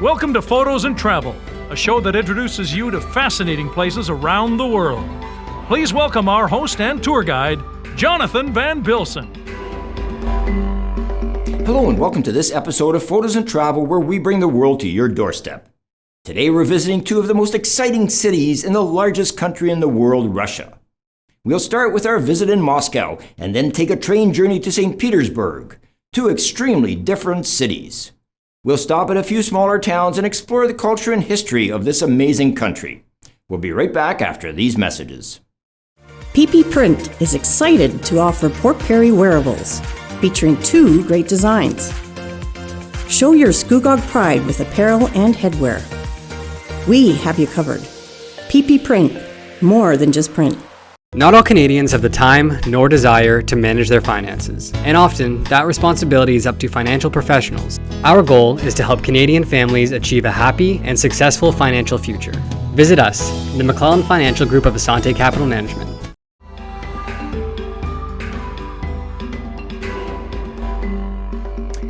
Welcome to photosNtravel, a show that introduces you to fascinating places around the world. Please welcome our host and tour guide, Jonathan Van Bilsen. Hello and welcome to this episode of photosNtravel, where we bring the world to your doorstep. Today we're visiting two of the most exciting cities in the largest country in the world, Russia. We'll start with our visit in Moscow and then take a train journey to St. Petersburg, two extremely different cities. We'll stop at a few smaller towns and explore the culture and history of this amazing country. We'll be right back after these messages. PP Print is excited to offer Port Perry wearables, featuring two great designs. Show your Skugog pride with apparel and headwear. We have you covered. PP Print, more than just print. Not all Canadians have the time nor desire to manage their finances, and often that responsibility is up to financial professionals. Our goal is to help Canadian families achieve a happy and successful financial future. Visit us, the McClellan Financial Group of Asante Capital Management.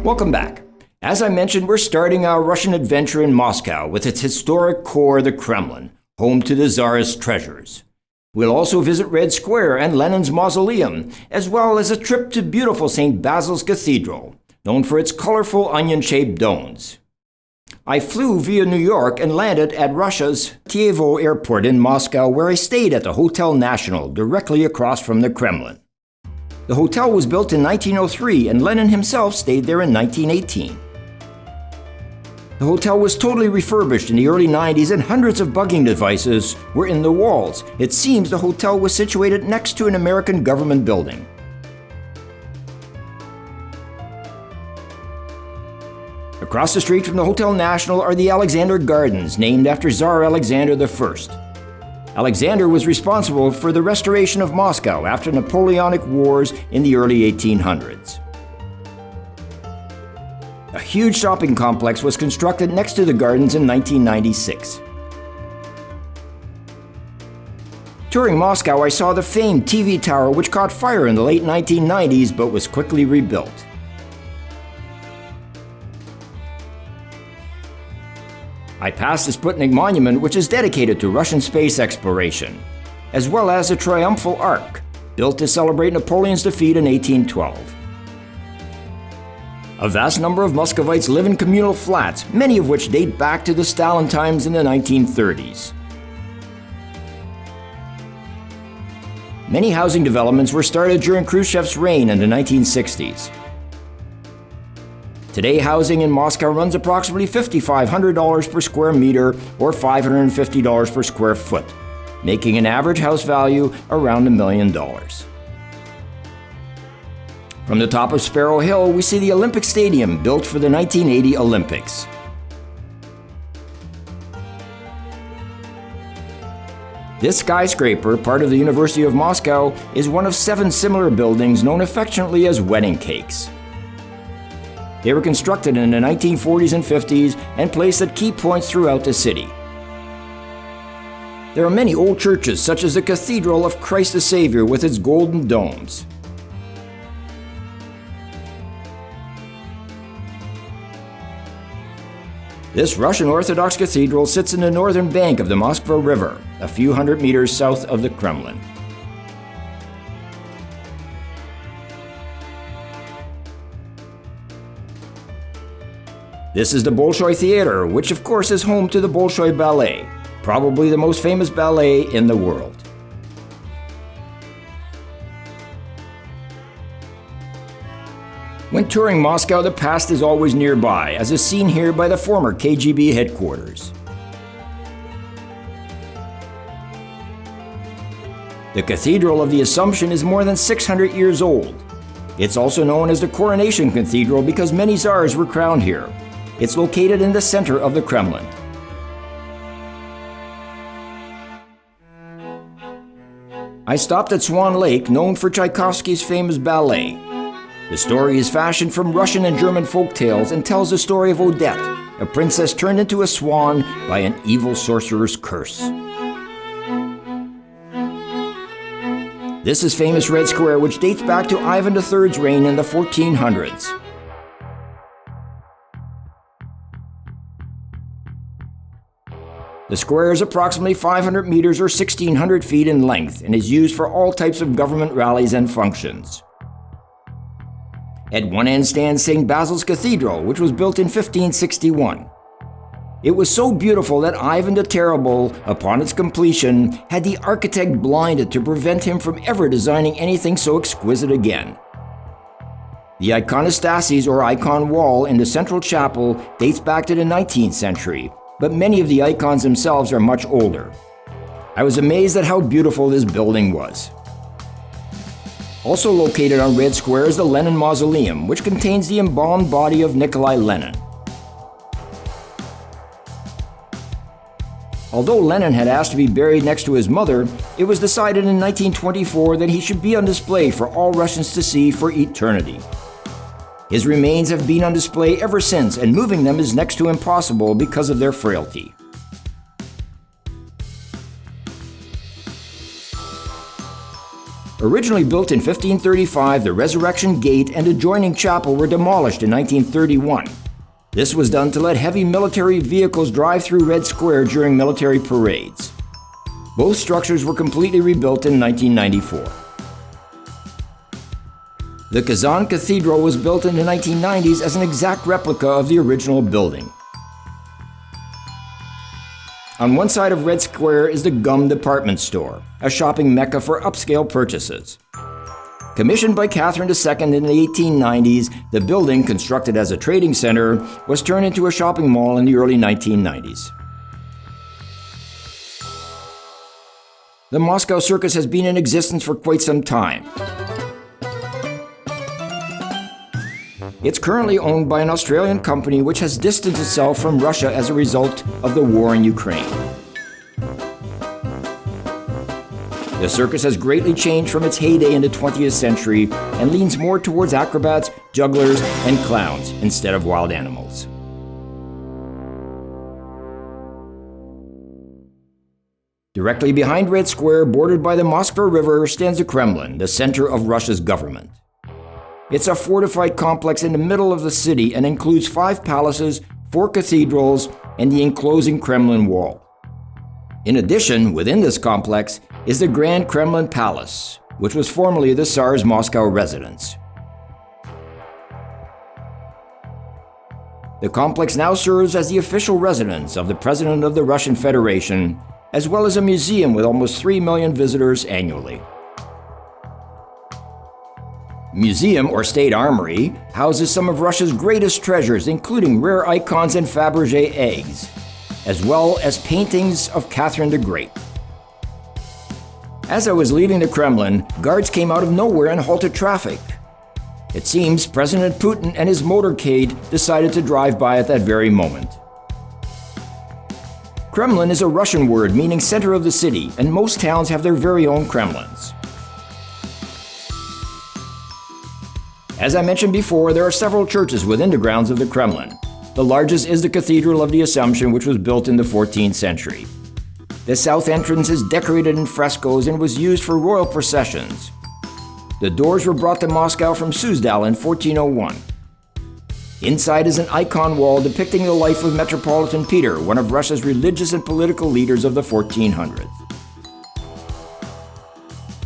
Welcome back. As I mentioned, we're starting our Russian adventure in Moscow with its historic core, the Kremlin, home to the Tsars' treasures. We'll also visit Red Square and Lenin's mausoleum, as well as a trip to beautiful St. Basil's Cathedral, known for its colorful onion-shaped domes. I flew via New York and landed at Russia's Tyevo Airport in Moscow, where I stayed at the Hotel National, directly across from the Kremlin. The hotel was built in 1903, and Lenin himself stayed there in 1918. The hotel was totally refurbished in the early 90s, and hundreds of bugging devices were in the walls. It seems the hotel was situated next to an American government building. Across the street from the Hotel National are the Alexander Gardens, named after Tsar Alexander I. Alexander was responsible for the restoration of Moscow after Napoleonic Wars in the early 1800s. A huge shopping complex was constructed next to the gardens in 1996. Touring Moscow, I saw the famed TV tower, which caught fire in the late 1990s but was quickly rebuilt. I passed the Sputnik Monument, which is dedicated to Russian space exploration, as well as the Triumphal Arch, built to celebrate Napoleon's defeat in 1812. A vast number of Muscovites live in communal flats, many of which date back to the Stalin times in the 1930s. Many housing developments were started during Khrushchev's reign in the 1960s. Today, housing in Moscow runs approximately $5,500 per square meter or $550 per square foot, making an average house value around $1 million. From the top of Sparrow Hill, we see the Olympic Stadium, built for the 1980 Olympics. This skyscraper, part of the University of Moscow, is one of 7 similar buildings known affectionately as wedding cakes. They were constructed in the 1940s and 50s and placed at key points throughout the city. There are many old churches, such as the Cathedral of Christ the Savior with its golden domes. This Russian Orthodox cathedral sits in the northern bank of the Moskva River, a few hundred meters south of the Kremlin. This is the Bolshoi Theater, which of course is home to the Bolshoi Ballet, probably the most famous ballet in the world. When touring Moscow, the past is always nearby, as is seen here by the former KGB headquarters. The Cathedral of the Assumption is more than 600 years old. It's also known as the Coronation Cathedral because many Tsars were crowned here. It's located in the center of the Kremlin. I stopped at Swan Lake, known for Tchaikovsky's famous ballet. The story is fashioned from Russian and German folk tales and tells the story of Odette, a princess turned into a swan by an evil sorcerer's curse. This is famous Red Square, which dates back to Ivan III's reign in the 1400s. The square is approximately 500 meters or 1,600 feet in length and is used for all types of government rallies and functions. At one end stands St. Basil's Cathedral, which was built in 1561. It was so beautiful that Ivan the Terrible, upon its completion, had the architect blinded to prevent him from ever designing anything so exquisite again. The iconostasis or icon wall in the central chapel dates back to the 19th century, but many of the icons themselves are much older. I was amazed at how beautiful this building was. Also located on Red Square is the Lenin Mausoleum, which contains the embalmed body of Nikolai Lenin. Although Lenin had asked to be buried next to his mother, it was decided in 1924 that he should be on display for all Russians to see for eternity. His remains have been on display ever since, and moving them is next to impossible because of their frailty. Originally built in 1535, the Resurrection Gate and adjoining chapel were demolished in 1931. This was done to let heavy military vehicles drive through Red Square during military parades. Both structures were completely rebuilt in 1994. The Kazan Cathedral was built in the 1990s as an exact replica of the original building. On one side of Red Square is the Gum department store, a shopping mecca for upscale purchases. Commissioned by Catherine II in the 1890s, the building, constructed as a trading center, was turned into a shopping mall in the early 1990s. The Moscow Circus has been in existence for quite some time. It's currently owned by an Australian company which has distanced itself from Russia as a result of the war in Ukraine. The circus has greatly changed from its heyday in the 20th century and leans more towards acrobats, jugglers, and clowns instead of wild animals. Directly behind Red Square, bordered by the Moskva River, stands the Kremlin, the center of Russia's government. It's a fortified complex in the middle of the city and includes 5 palaces, 4 cathedrals, and the enclosing Kremlin wall. In addition, within this complex is the Grand Kremlin Palace, which was formerly the Tsars' Moscow residence. The complex now serves as the official residence of the President of the Russian Federation, as well as a museum with almost 3 million visitors annually. Museum, or State Armory, houses some of Russia's greatest treasures, including rare icons and Fabergé eggs, as well as paintings of Catherine the Great. As I was leaving the Kremlin, guards came out of nowhere and halted traffic. It seems President Putin and his motorcade decided to drive by at that very moment. Kremlin is a Russian word meaning center of the city, and most towns have their very own Kremlins. As I mentioned before, there are several churches within the grounds of the Kremlin. The largest is the Cathedral of the Assumption, which was built in the 14th century. The south entrance is decorated in frescoes and was used for royal processions. The doors were brought to Moscow from Suzdal in 1401. Inside is an icon wall depicting the life of Metropolitan Peter, one of Russia's religious and political leaders of the 1400s.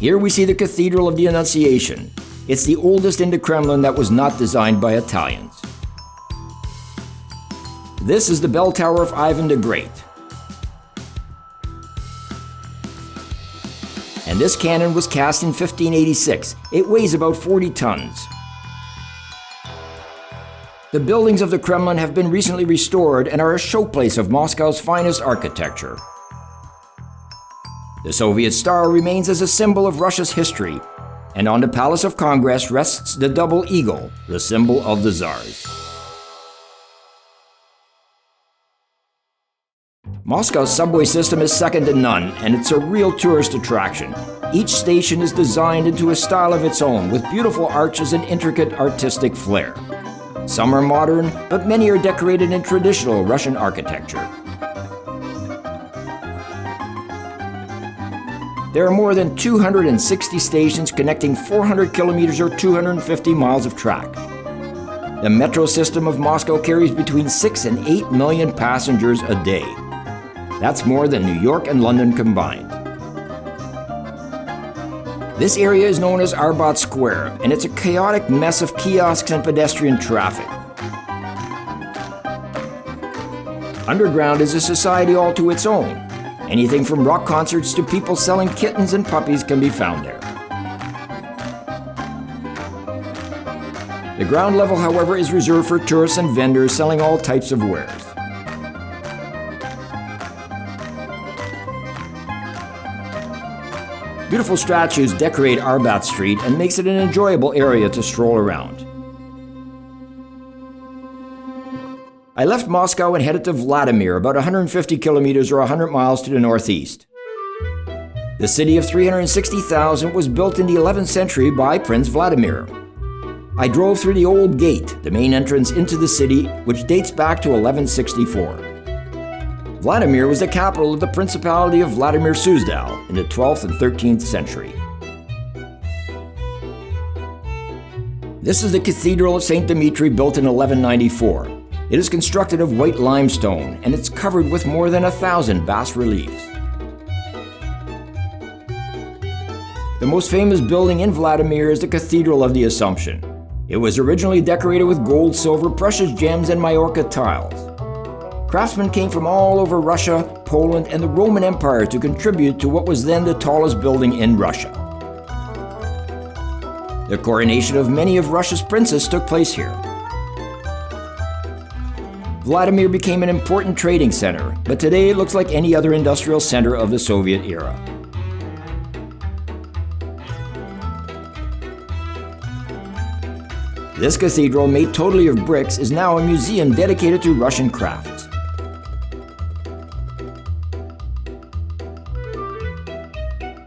Here we see the Cathedral of the Annunciation. It's the oldest in the Kremlin that was not designed by Italians. This is the bell tower of Ivan the Great. And this cannon was cast in 1586. It weighs about 40 tons. The buildings of the Kremlin have been recently restored and are a showplace of Moscow's finest architecture. The Soviet star remains as a symbol of Russia's history, and on the Palace of Congress rests the double eagle, the symbol of the Tsars. Moscow's subway system is second to none, and it's a real tourist attraction. Each station is designed into a style of its own, with beautiful arches and intricate artistic flair. Some are modern, but many are decorated in traditional Russian architecture. There are more than 260 stations connecting 400 kilometers or 250 miles of track. The metro system of Moscow carries between 6 and 8 million passengers a day. That's more than New York and London combined. This area is known as Arbat Square, and it's a chaotic mess of kiosks and pedestrian traffic. Underground is a society all to its own. Anything from rock concerts to people selling kittens and puppies can be found there. The ground level, however, is reserved for tourists and vendors selling all types of wares. Beautiful statues decorate Arbat Street and makes it an enjoyable area to stroll around. I left Moscow and headed to Vladimir, about 150 kilometers or 100 miles to the northeast. The city of 360,000 was built in the 11th century by Prince Vladimir. I drove through the Old Gate, the main entrance into the city, which dates back to 1164. Vladimir was the capital of the Principality of Vladimir Suzdal in the 12th and 13th century. This is the Cathedral of St. Dimitri, built in 1194. It is constructed of white limestone, and it's covered with more than 1,000 bas-reliefs. The most famous building in Vladimir is the Cathedral of the Assumption. It was originally decorated with gold, silver, precious gems, and Majorca tiles. Craftsmen came from all over Russia, Poland, and the Roman Empire to contribute to what was then the tallest building in Russia. The coronation of many of Russia's princes took place here. Vladimir became an important trading center, but today it looks like any other industrial center of the Soviet era. This cathedral, made totally of bricks, is now a museum dedicated to Russian crafts.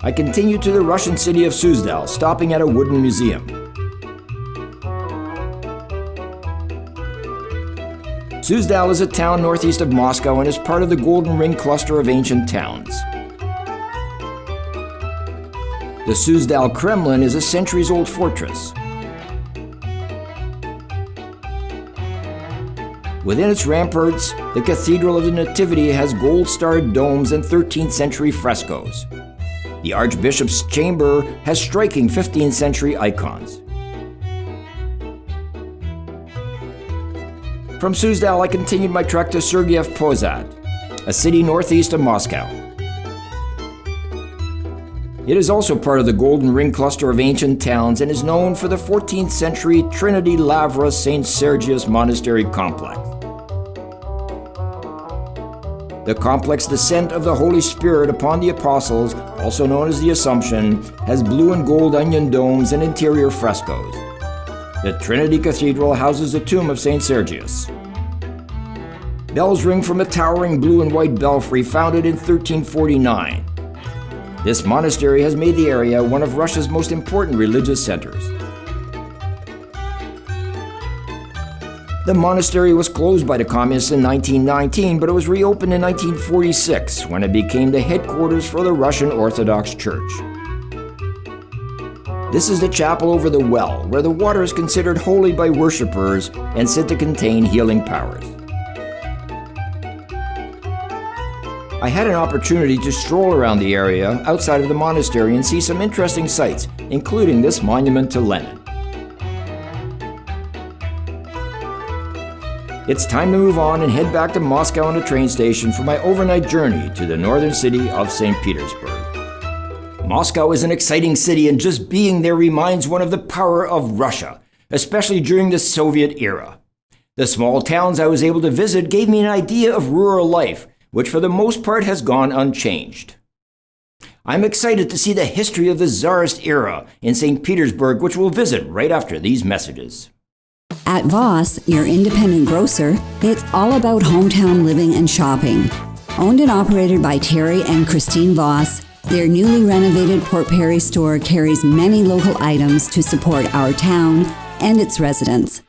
I continued to the Russian city of Suzdal, stopping at a wooden museum. Suzdal is a town northeast of Moscow and is part of the Golden Ring cluster of ancient towns. The Suzdal Kremlin is a centuries-old fortress. Within its ramparts, the Cathedral of the Nativity has gold-starred domes and 13th century frescoes. The Archbishop's chamber has striking 15th century icons. From Suzdal, I continued my trek to Sergiev Posad, a city northeast of Moscow. It is also part of the Golden Ring cluster of ancient towns and is known for the 14th century Trinity Lavra St. Sergius Monastery complex. The complex descent of the Holy Spirit upon the Apostles, also known as the Assumption, has blue and gold onion domes and interior frescoes. The Trinity Cathedral houses the tomb of St. Sergius. Bells ring from a towering blue and white belfry founded in 1349. This monastery has made the area one of Russia's most important religious centers. The monastery was closed by the communists in 1919, but it was reopened in 1946 when it became the headquarters for the Russian Orthodox Church. This is the chapel over the well, where the water is considered holy by worshippers and said to contain healing powers. I had an opportunity to stroll around the area outside of the monastery and see some interesting sights, including this monument to Lenin. It's time to move on and head back to Moscow on the train station for my overnight journey to the northern city of St. Petersburg. Moscow is an exciting city, and just being there reminds one of the power of Russia, especially during the Soviet era. The small towns I was able to visit gave me an idea of rural life, which for the most part has gone unchanged. I'm excited to see the history of the Tsarist era in St. Petersburg, which we'll visit right after these messages. At Voss, your independent grocer, it's all about hometown living and shopping. Owned and operated by Terry and Christine Voss, their newly renovated Port Perry store carries many local items to support our town and its residents.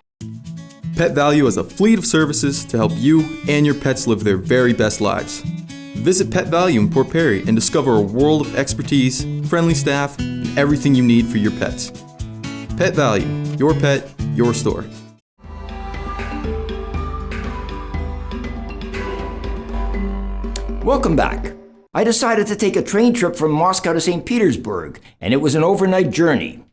Pet Value has a fleet of services to help you and your pets live their very best lives. Visit Pet Value in Port Perry and discover a world of expertise, friendly staff, and everything you need for your pets. Pet Value, your pet, your store. Welcome back. I decided to take a train trip from Moscow to St. Petersburg, and it was an overnight journey.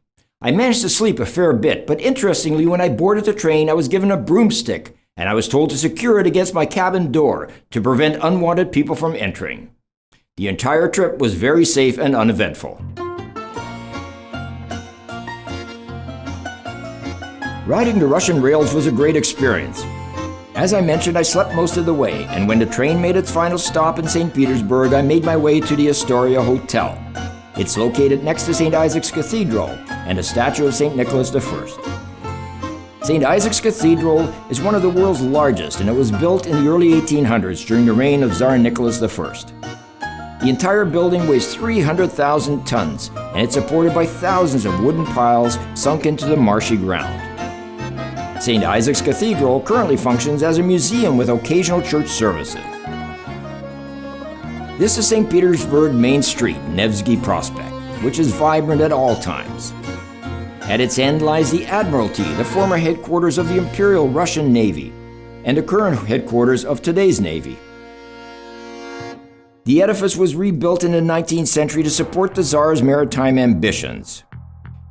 I managed to sleep a fair bit, but interestingly, when I boarded the train, I was given a broomstick, and I was told to secure it against my cabin door to prevent unwanted people from entering. The entire trip was very safe and uneventful. Riding the Russian rails was a great experience. As I mentioned, I slept most of the way, and when the train made its final stop in St. Petersburg, I made my way to the Astoria Hotel. It's located next to St. Isaac's Cathedral and a statue of St. Nicholas I. St. Isaac's Cathedral is one of the world's largest, and it was built in the early 1800s during the reign of Tsar Nicholas I. The entire building weighs 300,000 tons, and it's supported by thousands of wooden piles sunk into the marshy ground. St. Isaac's Cathedral currently functions as a museum with occasional church services. This is St. Petersburg Main Street, Nevsky Prospect, which is vibrant at all times. At its end lies the Admiralty, the former headquarters of the Imperial Russian Navy, and the current headquarters of today's Navy. The edifice was rebuilt in the 19th century to support the Tsar's maritime ambitions.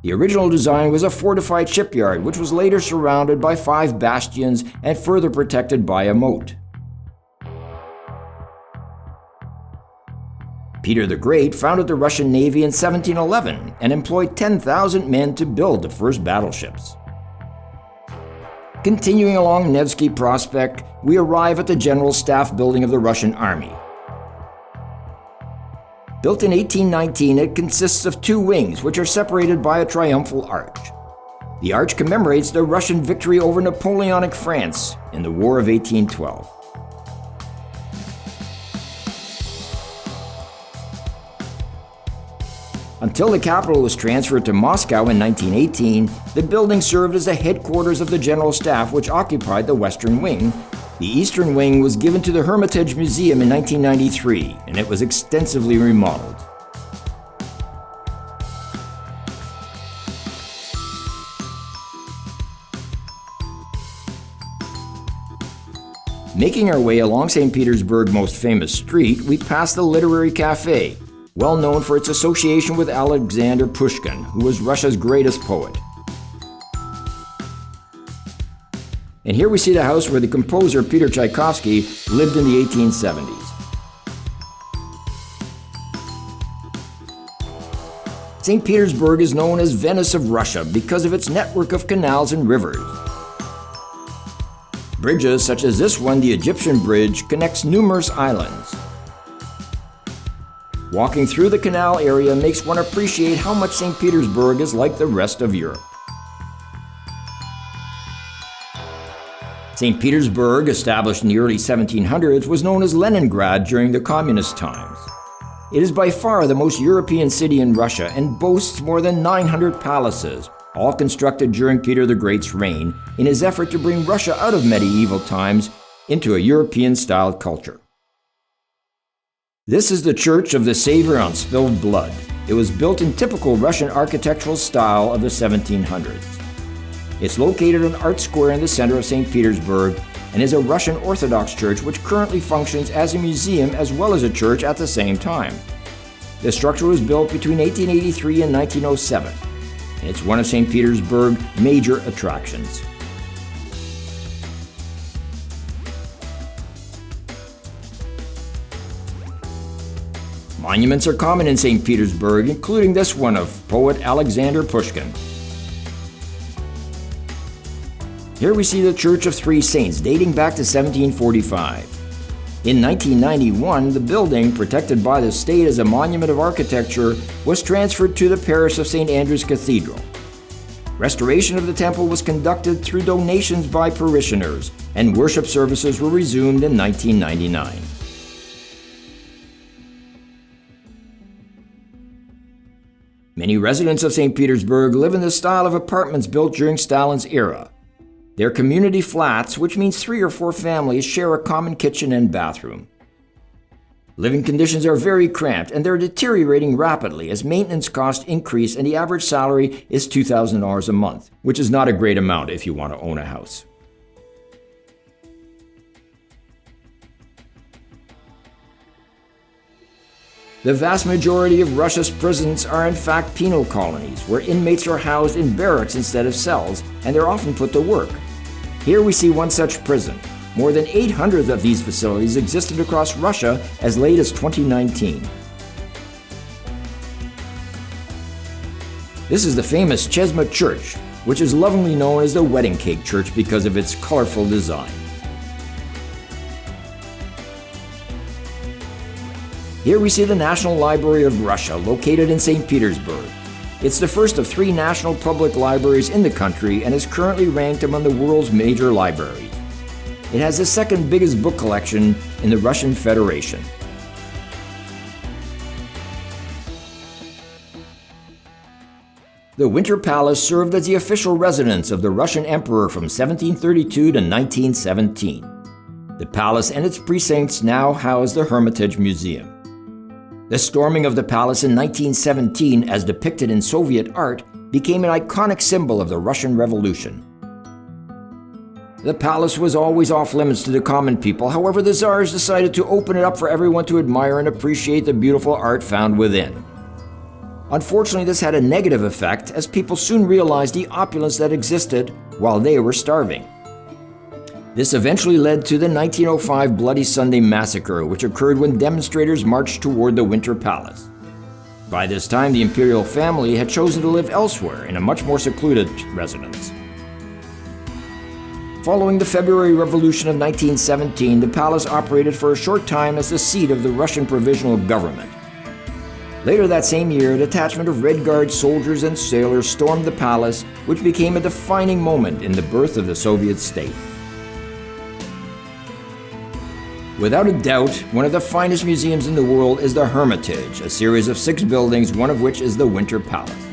The original design was a fortified shipyard, which was later surrounded by 5 bastions and further protected by a moat. Peter the Great founded the Russian Navy in 1711 and employed 10,000 men to build the first battleships. Continuing along Nevsky Prospect, we arrive at the General Staff Building of the Russian Army. Built in 1819, it consists of 2 wings, which are separated by a triumphal arch. The arch commemorates the Russian victory over Napoleonic France in the War of 1812. Until the capital was transferred to Moscow in 1918, the building served as the headquarters of the General Staff, which occupied the western wing. The eastern wing was given to the Hermitage Museum in 1993, and it was extensively remodeled. Making our way along St. Petersburg's most famous street, we pass the Literary Cafe, well known for its association with Alexander Pushkin, who was Russia's greatest poet. And here we see the house where the composer Peter Tchaikovsky lived in the 1870s. St. Petersburg is known as Venice of Russia because of its network of canals and rivers. Bridges such as this one, the Egyptian Bridge, connects numerous islands. Walking through the canal area makes one appreciate how much St. Petersburg is like the rest of Europe. St. Petersburg, established in the early 1700s, was known as Leningrad during the communist times. It is by far the most European city in Russia and boasts more than 900 palaces, all constructed during Peter the Great's reign in his effort to bring Russia out of medieval times into a European-style culture. This is the Church of the Savior on Spilled Blood. It was built in typical Russian architectural style of the 1700s. It's located on Art Square in the center of St. Petersburg and is a Russian Orthodox church which currently functions as a museum as well as a church at the same time. The structure was built between 1883 and 1907, and it's one of St. Petersburg's major attractions. Monuments are common in St. Petersburg, including this one of poet Alexander Pushkin. Here we see the Church of Three Saints dating back to 1745. In 1991, the building, protected by the state as a monument of architecture, was transferred to the parish of St. Andrew's Cathedral. Restoration of the temple was conducted through donations by parishioners, and worship services were resumed in 1999. Many residents of St. Petersburg live in the style of apartments built during Stalin's era. They're community flats, which means 3 or 4 families share a common kitchen and bathroom. Living conditions are very cramped, and they're deteriorating rapidly as maintenance costs increase, and the average salary is $2,000 a month, which is not a great amount if you want to own a house. The vast majority of Russia's prisons are in fact penal colonies, where inmates are housed in barracks instead of cells, and they're often put to work. Here we see one such prison. More than 800 of these facilities existed across Russia as late as 2019. This is the famous Chesma Church, which is lovingly known as the Wedding Cake Church because of its colorful design. Here we see the National Library of Russia, located in St. Petersburg. It's the first of 3 national public libraries in the country and is currently ranked among the world's major libraries. It has the second biggest book collection in the Russian Federation. The Winter Palace served as the official residence of the Russian Emperor from 1732 to 1917. The palace and its precincts now house the Hermitage Museum. The storming of the palace in 1917, as depicted in Soviet art, became an iconic symbol of the Russian Revolution. The palace was always off limits to the common people, however the Tsars decided to open it up for everyone to admire and appreciate the beautiful art found within. Unfortunately, this had a negative effect, as people soon realized the opulence that existed while they were starving. This eventually led to the 1905 Bloody Sunday Massacre, which occurred when demonstrators marched toward the Winter Palace. By this time, the imperial family had chosen to live elsewhere in a much more secluded residence. Following the February Revolution of 1917, the palace operated for a short time as the seat of the Russian Provisional Government. Later that same year, a detachment of Red Guard soldiers and sailors stormed the palace, which became a defining moment in the birth of the Soviet state. Without a doubt, one of the finest museums in the world is the Hermitage, a series of 6 buildings, one of which is the Winter Palace.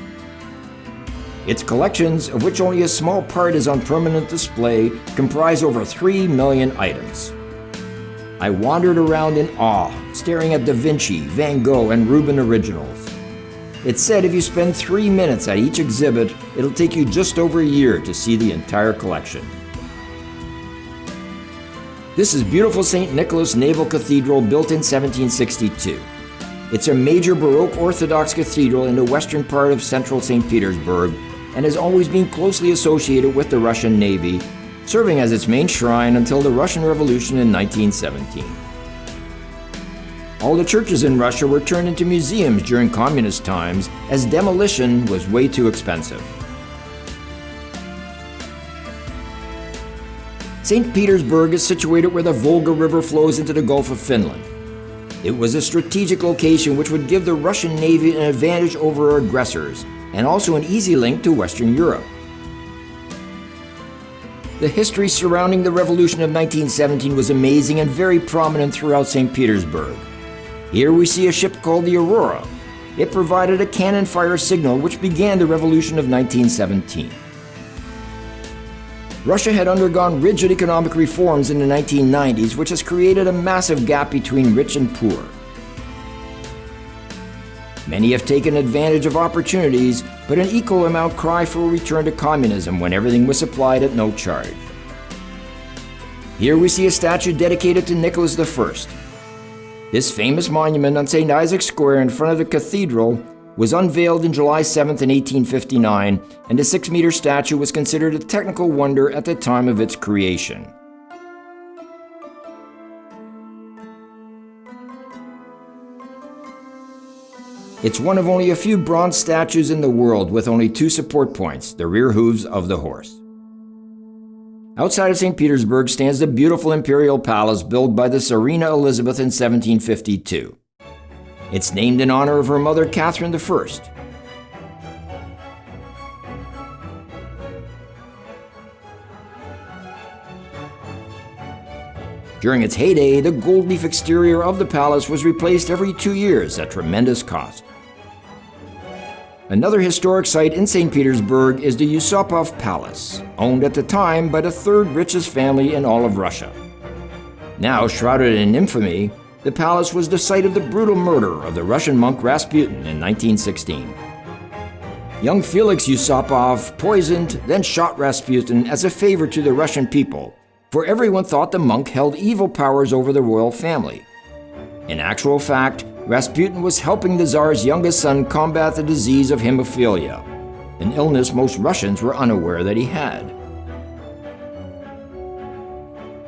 Its collections, of which only a small part is on permanent display, comprise over 3 million items. I wandered around in awe, staring at Da Vinci, Van Gogh, and Rubens originals. It's said if you spend 3 minutes at each exhibit, it'll take you just over a year to see the entire collection. This is beautiful St. Nicholas Naval Cathedral, built in 1762. It's a major Baroque Orthodox cathedral in the western part of central St. Petersburg and has always been closely associated with the Russian Navy, serving as its main shrine until the Russian Revolution in 1917. All the churches in Russia were turned into museums during communist times, as demolition was way too expensive. St. Petersburg is situated where the Volga River flows into the Gulf of Finland. It was a strategic location which would give the Russian Navy an advantage over aggressors, and also an easy link to Western Europe. The history surrounding the Revolution of 1917 was amazing and very prominent throughout St. Petersburg. Here we see a ship called the Aurora. It provided a cannon fire signal which began the Revolution of 1917. Russia had undergone rigid economic reforms in the 1990s, which has created a massive gap between rich and poor. Many have taken advantage of opportunities, but an equal amount cry for a return to communism when everything was supplied at no charge. Here we see a statue dedicated to Nicholas I. This famous monument on St. Isaac's Square in front of the cathedral was unveiled in July 7th in 1859, and the 6-meter statue was considered a technical wonder at the time of its creation. It's one of only a few bronze statues in the world with only 2 support points, the rear hooves of the horse. Outside of St. Petersburg stands the beautiful imperial palace built by the Tsarina Elizabeth in 1752. It's named in honor of her mother, Catherine I. During its heyday, the gold leaf exterior of the palace was replaced every 2 years at tremendous cost. Another historic site in St. Petersburg is the Yusupov Palace, owned at the time by the 3rd richest family in all of Russia. Now shrouded in infamy, the palace was the site of the brutal murder of the Russian monk Rasputin in 1916. Young Felix Yusupov poisoned, then shot Rasputin as a favor to the Russian people, for everyone thought the monk held evil powers over the royal family. In actual fact, Rasputin was helping the Tsar's youngest son combat the disease of hemophilia, an illness most Russians were unaware that he had.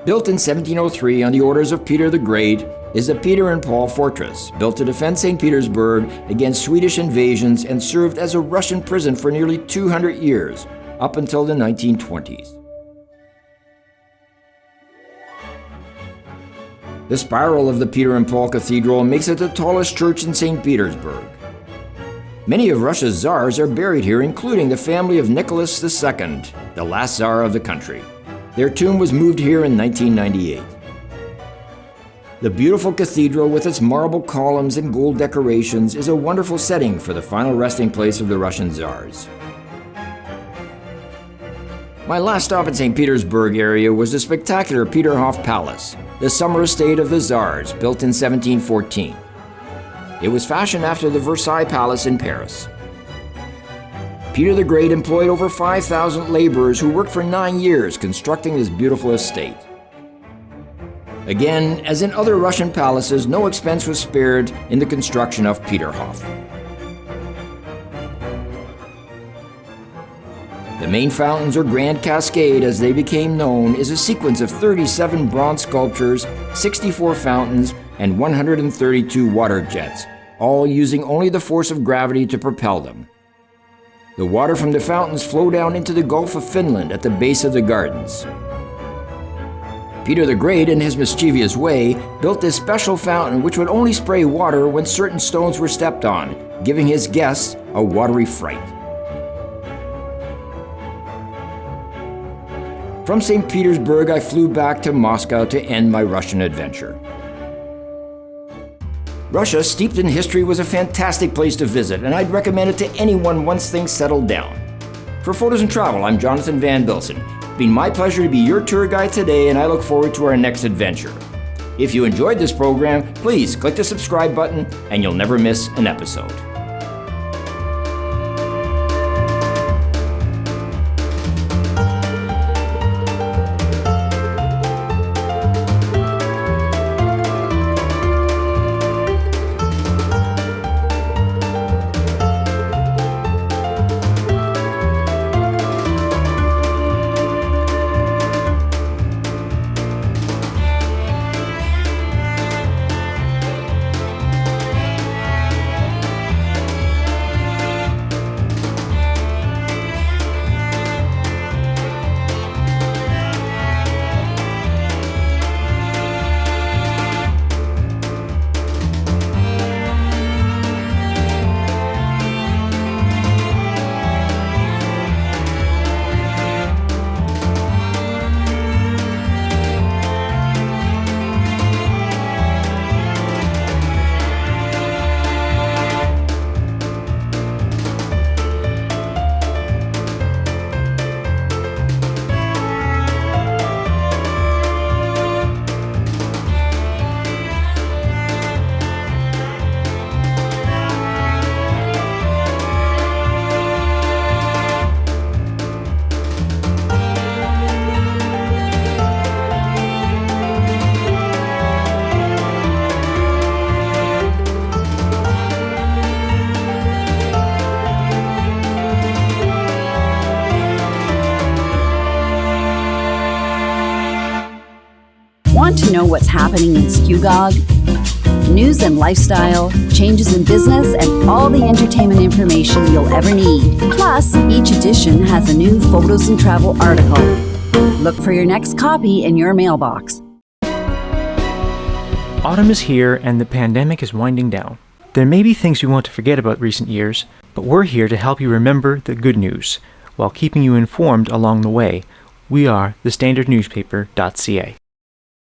Built in 1703 on the orders of Peter the Great is the Peter and Paul Fortress, built to defend St. Petersburg against Swedish invasions and served as a Russian prison for nearly 200 years, up until the 1920s. The spiral of the Peter and Paul Cathedral makes it the tallest church in St. Petersburg. Many of Russia's Tsars are buried here, including the family of Nicholas II, the last Tsar of the country. Their tomb was moved here in 1998. The beautiful cathedral with its marble columns and gold decorations is a wonderful setting for the final resting place of the Russian Tsars. My last stop in St. Petersburg area was the spectacular Peterhof Palace, the summer estate of the Tsars, built in 1714. It was fashioned after the Versailles Palace in Paris. Peter the Great employed over 5,000 laborers who worked for 9 years constructing this beautiful estate. Again, as in other Russian palaces, no expense was spared in the construction of Peterhof. The main fountains, or Grand Cascade as they became known, is a sequence of 37 bronze sculptures, 64 fountains, and 132 water jets, all using only the force of gravity to propel them. The water from the fountains flow down into the Gulf of Finland at the base of the gardens. Peter the Great, in his mischievous way, built this special fountain which would only spray water when certain stones were stepped on, giving his guests a watery fright. From St. Petersburg, I flew back to Moscow to end my Russian adventure. Russia, steeped in history, was a fantastic place to visit, and I'd recommend it to anyone once things settled down. For Photos and Travel, I'm Jonathan Van Bilsen. It's been my pleasure to be your tour guide today, and I look forward to our next adventure. If you enjoyed this program, please click the subscribe button, and you'll never miss an episode. Want to know what's happening in Skugog? News and lifestyle, changes in business, and all the entertainment information you'll ever need. Plus, each edition has a new Photos and Travel article. Look for your next copy in your mailbox. Autumn is here and the pandemic is winding down. There may be things you want to forget about recent years, but we're here to help you remember the good news while keeping you informed along the way. We are thestandardnewspaper.ca.